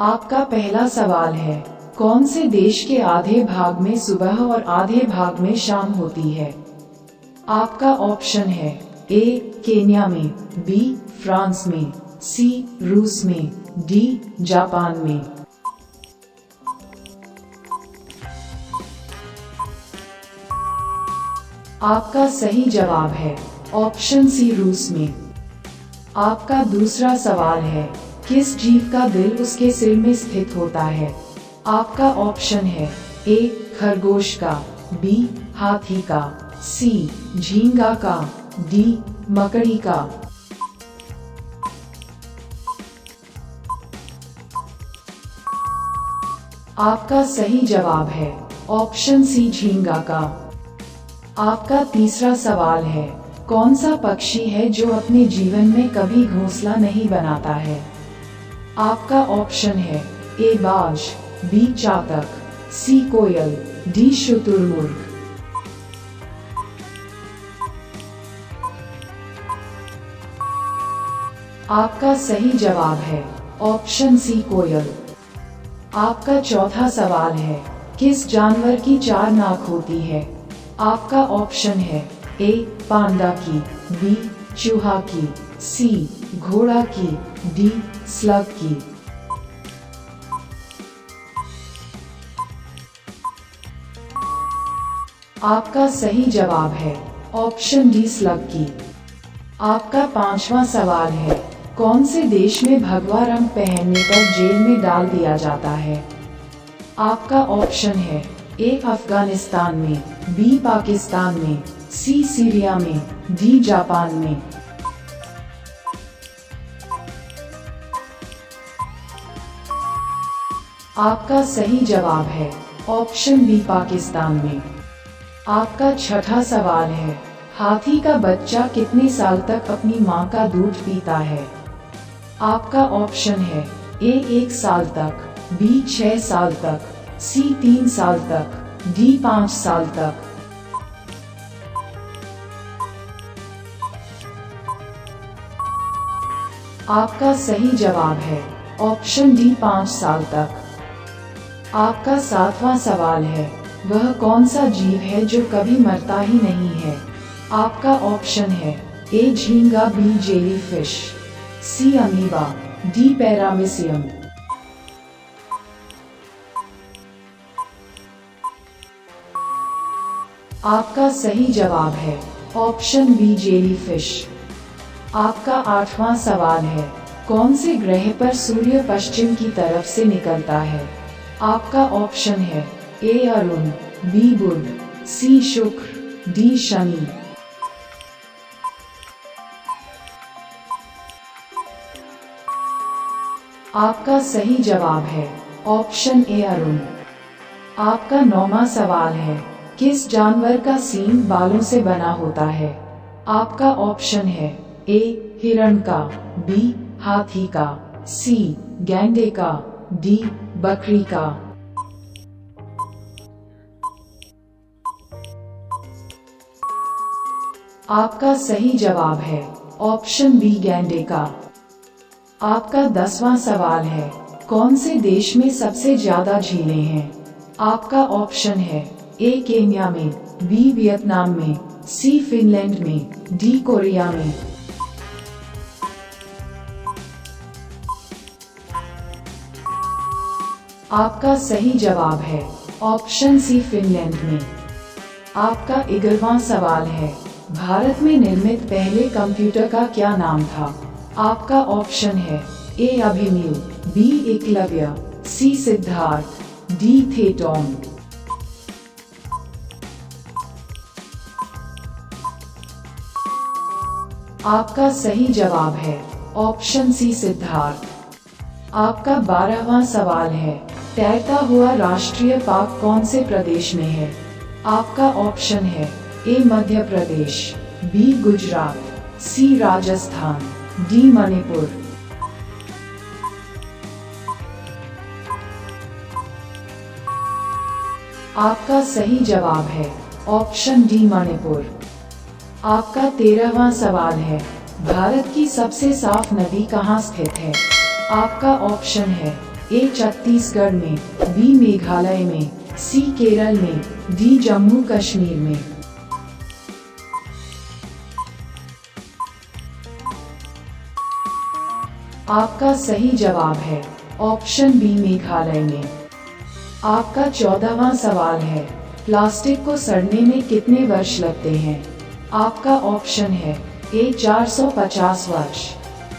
आपका पहला सवाल है, कौन से देश के आधे भाग में सुबह और आधे भाग में शाम होती है? आपका ऑप्शन है ए केन्या में, बी फ्रांस में, सी रूस में, डी जापान में। आपका सही जवाब है ऑप्शन सी रूस में। आपका दूसरा सवाल है, किस जीव का दिल उसके सिर में स्थित होता है? आपका ऑप्शन है ए खरगोश का, बी हाथी का, सी झींगा का, डी मकड़ी का। आपका सही जवाब है ऑप्शन सी झींगा का। आपका तीसरा सवाल है, कौन सा पक्षी है जो अपने जीवन में कभी घोंसला नहीं बनाता है? आपका ऑप्शन है ए बाज, बी चातक, सी कोयल, डी शुतुरमुर्ग। आपका सही जवाब है ऑप्शन सी कोयल। आपका चौथा सवाल है, किस जानवर की 4 नाक होती है? आपका ऑप्शन है ए पांडा की, बी चूहा की, सी घोड़ा की, डी स्लग की। आपका सही जवाब है ऑप्शन डी स्लग की। आपका पांचवा सवाल है, कौन से देश में भगवा रंग पहनने पर जेल में डाल दिया जाता है? आपका ऑप्शन है ए अफगानिस्तान में, बी पाकिस्तान में, सी सीरिया में, डी जापान में। आपका सही जवाब है ऑप्शन बी पाकिस्तान में। आपका छठा सवाल है, हाथी का बच्चा कितने साल तक अपनी मां का दूध पीता है? आपका ऑप्शन है ए 1 साल तक, बी 6 साल तक, सी 3 साल तक, डी 5 साल तक। आपका सही जवाब है ऑप्शन डी 5 साल तक। आपका 7वां सवाल है, वह कौन सा जीव है जो कभी मरता ही नहीं है? आपका ऑप्शन है ए झींगा, बी जेलीफिश, सी अमीबा, डी पैरामीशियम। आपका सही जवाब है ऑप्शन बी जेलीफिश। आपका 8वां सवाल है, कौन से ग्रह पर सूर्य पश्चिम की तरफ से निकलता है? आपका ऑप्शन है ए अरुण, बी बुध, सी शुक्र, डी शनि। आपका सही जवाब है ऑप्शन ए अरुण। आपका 9वां सवाल है, किस जानवर का सींग बालों से बना होता है? आपका ऑप्शन है ए हिरण का, बी हाथी का, सी गैंडे का, डी बकरी का। आपका सही जवाब है ऑप्शन बी गैंडे का। आपका 10वां सवाल है, कौन से देश में सबसे ज्यादा झीलें हैं? आपका ऑप्शन है ए केन्या में, बी वियतनाम में, सी फिनलैंड में, डी कोरिया में। आपका सही जवाब है ऑप्शन सी फिनलैंड में। आपका 11वां सवाल है, भारत में निर्मित पहले कंप्यूटर का क्या नाम था? आपका ऑप्शन है ए अभिमन्यु, बी एकलव्य, सी सिद्धार्थ, डी थेटॉन। आपका सही जवाब है ऑप्शन सी सिद्धार्थ। आपका 12वां सवाल है, तैरता हुआ राष्ट्रीय पार्क कौन से प्रदेश में है? आपका ऑप्शन है ए मध्य प्रदेश, बी गुजरात, सी राजस्थान, डी मणिपुर। आपका सही जवाब है ऑप्शन डी मणिपुर। आपका 13वां सवाल है, भारत की सबसे साफ नदी कहाँ स्थित है? आपका ऑप्शन है ए छत्तीसगढ़ में, बी मेघालय में, सी केरल में, डी जम्मू कश्मीर में। आपका सही जवाब है ऑप्शन बी मेघालय में। आपका 14वां सवाल है, प्लास्टिक को सड़ने में कितने वर्ष लगते हैं? आपका ऑप्शन है ए 450 वर्ष,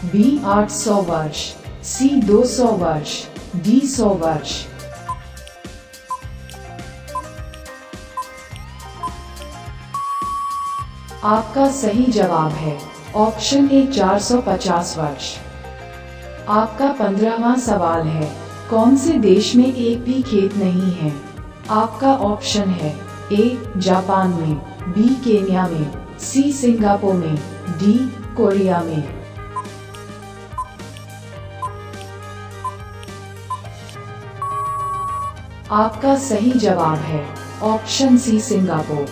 बी 800 वर्ष, सी 200 वर्ष, डी 100 वर्ष। आपका सही जवाब है ऑप्शन ए 450 वर्ष। आपका 15वां सवाल है, कौन से देश में एक भी खेत नहीं है? आपका ऑप्शन है ए जापान में, बी केन्या में, सी सिंगापुर में, डी कोरिया में। आपका सही जवाब है ऑप्शन सी सिंगापुर।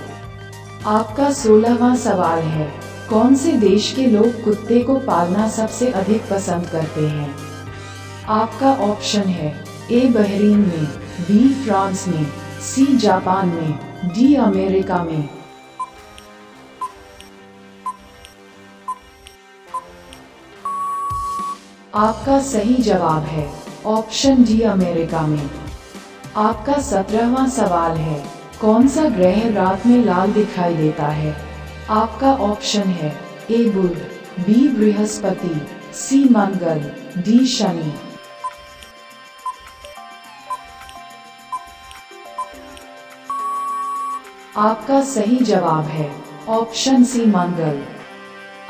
आपका 16वां सवाल है, कौन से देश के लोग कुत्ते को पालना सबसे अधिक पसंद करते हैं? आपका ऑप्शन है ए बहरीन में, बी फ्रांस में, सी जापान में, डी अमेरिका में। आपका सही जवाब है ऑप्शन डी अमेरिका में। आपका 17वां सवाल है, कौन सा ग्रह रात में लाल दिखाई देता है? आपका ऑप्शन है ए बुध, बी बृहस्पति, सी मंगल, डी शनि। आपका सही जवाब है ऑप्शन सी मंगल।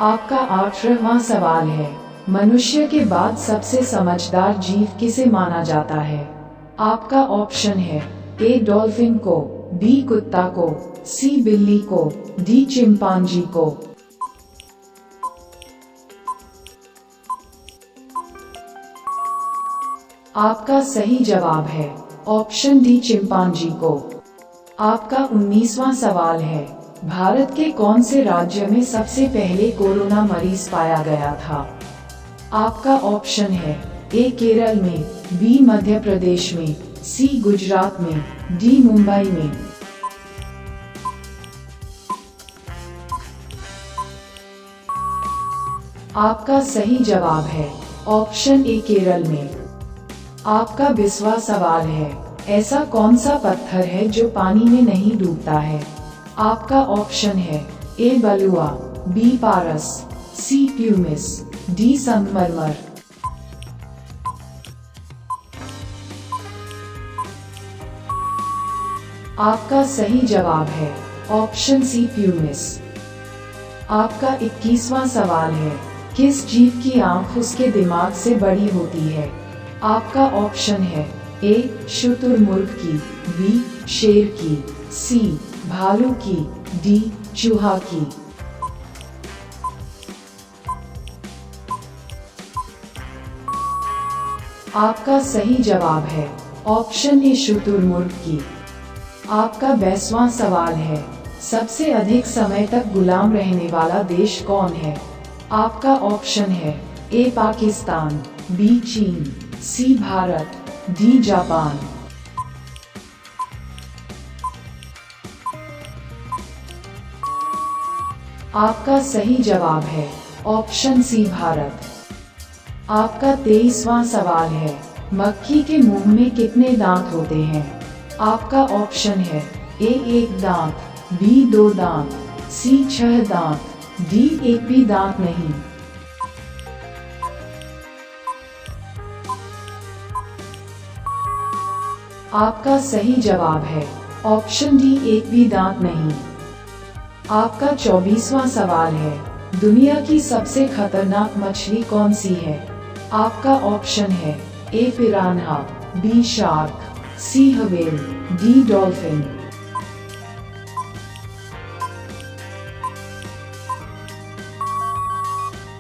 आपका 18वां सवाल है, मनुष्य के बाद सबसे समझदार जीव किसे माना जाता है? आपका ऑप्शन है ए डॉल्फिन को, बी कुत्ता को, सी बिल्ली को, डी चिंपांजी को। आपका सही जवाब है ऑप्शन डी चिंपांजी को। आपका 19वां सवाल है, भारत के कौन से राज्य में सबसे पहले कोरोना मरीज पाया गया था? आपका ऑप्शन है ए केरल में, बी मध्य प्रदेश में, सी गुजरात में, डी मुंबई में। आपका सही जवाब है ऑप्शन ए केरल में। आपका 20वां सवाल है, ऐसा कौन सा पत्थर है जो पानी में नहीं डूबता है? आपका ऑप्शन है ए बलुआ, बी पारस, सी प्यूमिस, डी संगमरमर। आपका सही जवाब है ऑप्शन सी प्यूमिस। आपका 21वां सवाल है, किस जीव की आंख उसके दिमाग से बड़ी होती है? आपका ऑप्शन है ए शुतुरमुर्ग की, बी शेर की, सी भालू की, डी चूहा की। आपका सही जवाब है ऑप्शन ए शुतुरमुर्ग की। आपका 22वां सवाल है, सबसे अधिक समय तक गुलाम रहने वाला देश कौन है? आपका ऑप्शन है ए पाकिस्तान, बी चीन, सी भारत, डी जापान। आपका सही जवाब है ऑप्शन सी भारत। आपका 23वां सवाल है, मक्खी के मुंह में कितने दांत होते हैं? आपका ऑप्शन है ए 1 दांत, बी 2 दांत, सी 6 दांत, डी एक भी दांत नहीं। आपका सही जवाब है ऑप्शन डी एक भी दांत नहीं। आपका 24वां सवाल है, दुनिया की सबसे खतरनाक मछली कौन सी है? आपका ऑप्शन है ए पिरान्हा, बी शार्क, सी व्हेल, डी डॉल्फिन।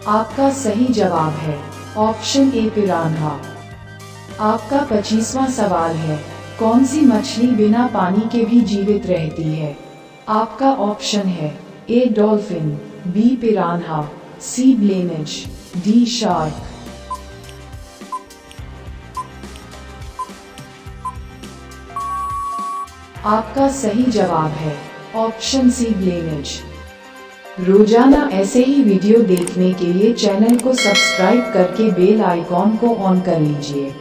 आपका सही जवाब है ऑप्शन ए पिरान्हा। आपका 25वां सवाल है, कौन सी मछली बिना पानी के भी जीवित रहती है? आपका ऑप्शन है ए डॉल्फिन, बी पिरान्हा, सी ब्लेमिज, डी शार्क। आपका सही जवाब है ऑप्शन सी ब्लेमिश। रोजाना ऐसे ही वीडियो देखने के लिए चैनल को सब्सक्राइब करके बेल आइकॉन को ऑन कर लीजिए।